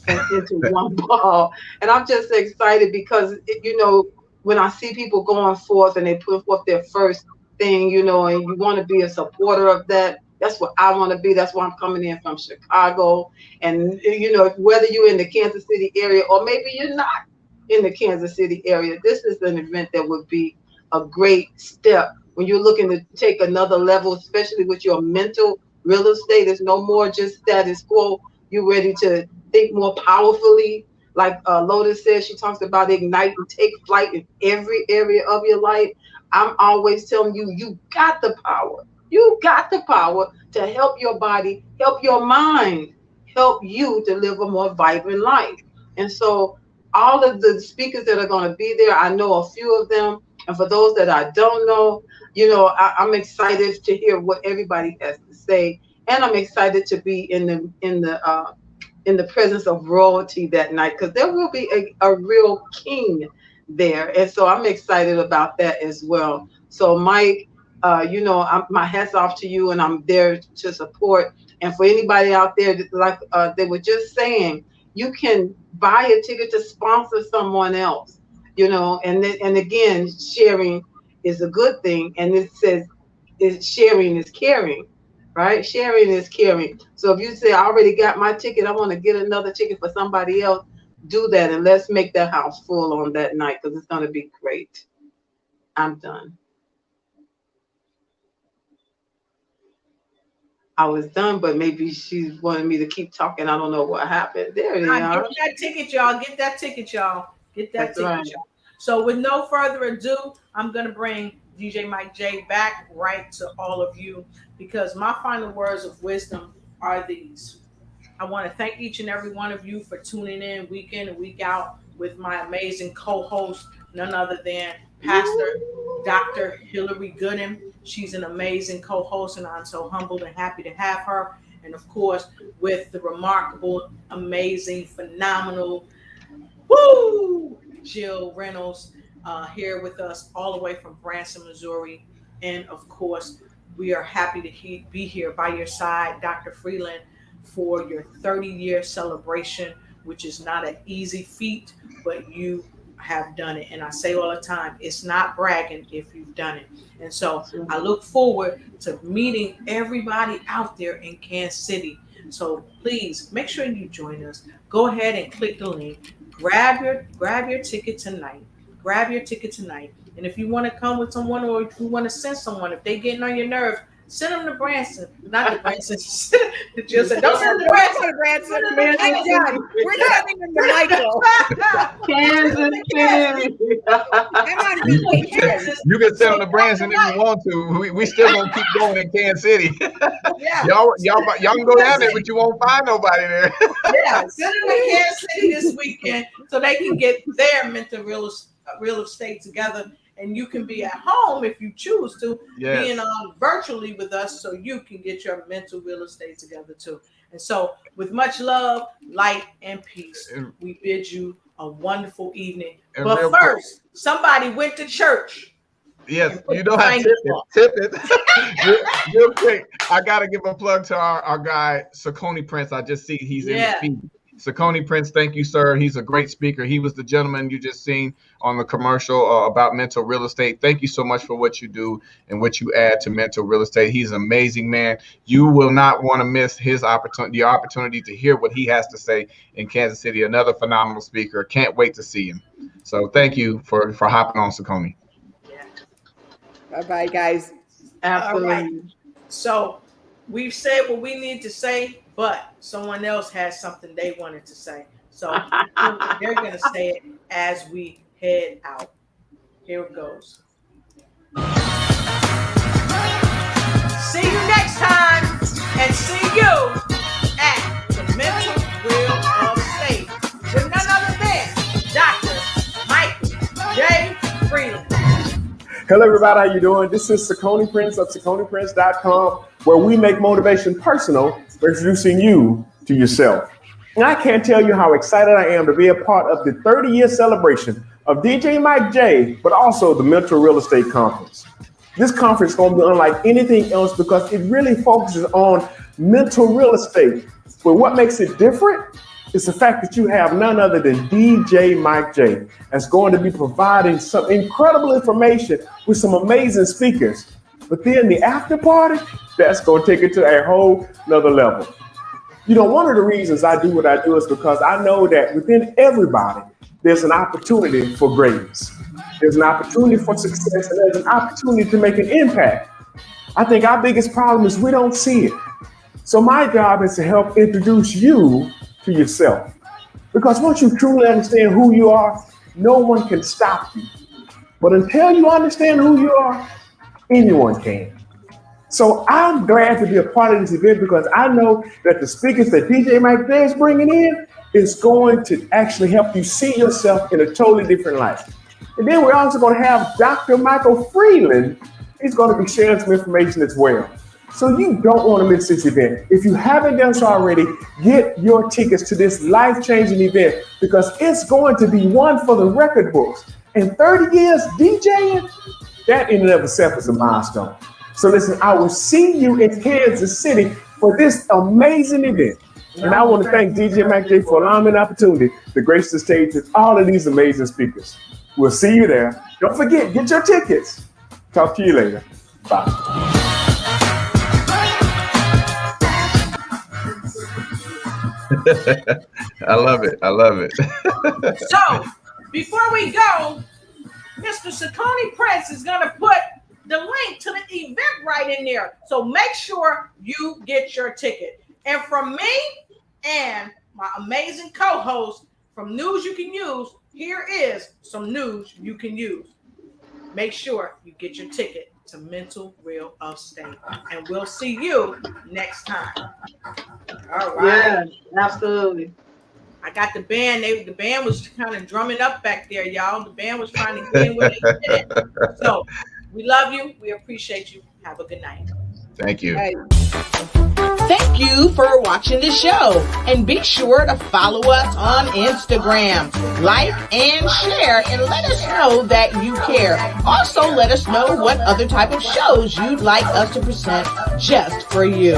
into one ball. And I'm just excited because, you know, when I see people going forth and they put forth their first thing, you know, and you want to be a supporter of that, that's what I want to be. That's why I'm coming in from Chicago. And, you know, whether you're in the Kansas City area or maybe you're not in the Kansas City area, this is an event that would be a great step when you're looking to take another level, especially with your mental real estate. Is no more just status quo. You're ready to think more powerfully. Like Lotus says, she talks about ignite and take flight in every area of your life. I'm always telling you, you got the power. You got the power to help your body, help your mind, help you to live a more vibrant life. And so all of the speakers that are going to be there, I know a few of them. And for those that I don't know, you know, I'm excited to hear what everybody has to say. And I'm excited to be in the presence of royalty that night, because there will be a real king there. And so I'm excited about that as well. So Mike, you know, my hat's off to you, and I'm there to support. And for anybody out there, like they were just saying, you can buy a ticket to sponsor someone else, you know, and again, sharing is a good thing. And it says sharing is caring, right? Sharing is caring. So if you say, I already got my ticket, I want to get another ticket for somebody else, do that. And let's make that house full on that night, because it's going to be great. I'm done. I was done, but maybe she wanted me to keep talking. I don't know what happened. There they are. Get that ticket, y'all. Get that ticket, y'all. Get that That's ticket, right. y'all. So with no further ado, I'm going to bring DJ Mike J back right to all of you, because my final words of wisdom are these. I want to thank each and every one of you for tuning in week and week out with my amazing co-host, none other than Pastor Dr. Hillary Gooden. She's an amazing co-host, and I'm so humbled and happy to have her. And of course, with the remarkable, amazing, phenomenal, Jill Reynolds here with us all the way from Branson, Missouri. And of course, we are happy to be here by your side, Dr. Freeland, for your 30-year celebration, which is not an easy feat, but you have done it. And I say all the time, it's not bragging if you've done it. And so I look forward to meeting everybody out there in Kansas City. So please make sure you join us. Go ahead and click the link. Grab your ticket tonight. Grab your ticket tonight. And if you want to come with someone, or if you want to send someone, if they getting on your nerves, send them to Branson. Not to Branson. Jill said, don't send them to Branson. We're sending them to Michael. Kansas City. I'm on vacation. You can send them to Branson if you want to. We still gonna keep going in Kansas City. Yeah. y'all can go down there, but you won't find nobody there. Yeah, send them to Kansas City this weekend so they can get their mental real estate together. And you can be at home if you choose to, being on virtually with us, so you can get your mental real estate together too. And so, with much love, light, and peace, we bid you a wonderful evening. But first, somebody went to church. Yes, you know how to tip it. Real quick, I gotta give a plug to our guy Saucony Prince. I just see he's in the feed. Saucony Prince, thank you, sir. He's a great speaker. He was the gentleman you just seen on the commercial about mental real estate. Thank you so much for what you do and what you add to mental real estate. He's an amazing man. You will not want to miss his opportunity to hear what he has to say in Kansas City. Another phenomenal speaker. Can't wait to see him. So thank you for hopping on, Saucony. Bye-bye, guys. Absolutely. All right. So we've said what we need to say, but someone else has something they wanted to say. So they're going to say it as we head out. Here it goes. See you next time, and see you at the Mental Real Estate with none other than Dr. Michael J. Freeland. Hello, everybody. How you doing? This is Saucony Prince of SauconyPrince.com, where we make motivation personal by introducing you to yourself. And I can't tell you how excited I am to be a part of the 30-year celebration of DJ Mike J, but also the Mental Real Estate Conference. This conference is going to be unlike anything else because it really focuses on mental real estate. But what makes it different is the fact that you have none other than DJ Mike J that's going to be providing some incredible information with some amazing speakers. But then the after party, that's going to take it to a whole nother level. You know, one of the reasons I do what I do is because I know that within everybody, there's an opportunity for greatness. There's an opportunity for success, and there's an opportunity to make an impact. I think our biggest problem is we don't see it. So my job is to help introduce you to yourself. Because once you truly understand who you are, no one can stop you. But until you understand who you are, anyone can. So I'm glad to be a part of this event because I know that the speakers that DJ Mike J is bringing in is going to actually help you see yourself in a totally different light. And then we're also going to have Dr. Michael Freeland. He's going to be sharing some information as well. So you don't want to miss this event. If you haven't done so already, get your tickets to this life-changing event because it's going to be one for the record books. And 30 years DJing, that in and of itself is a milestone. So listen, I will see you in Kansas City for this amazing event. And I want to thank DJ Mike J for allowing me an opportunity to grace the stage with all of these amazing speakers. We'll see you there. Don't forget, get your tickets. Talk to you later. Bye. I love it. I love it. So, before we go, Mr. Saucony Prince is going to put the link to the event right in there. So make sure you get your ticket. And from me and my amazing co-host from News You Can Use, here is some news you can use. Make sure you get your ticket to Mental Real Estate. And we'll see you next time. All right. Yeah, absolutely. I got the band. The band was kind of drumming up back there, y'all. The band was trying to get in where they did it. So We love you. We appreciate you. Have a good night. Thank you. Right. Thank you for watching the show, and be sure to follow us on Instagram. Like and share, and let us know that you care. Also, let us know what other type of shows you'd like us to present just for you.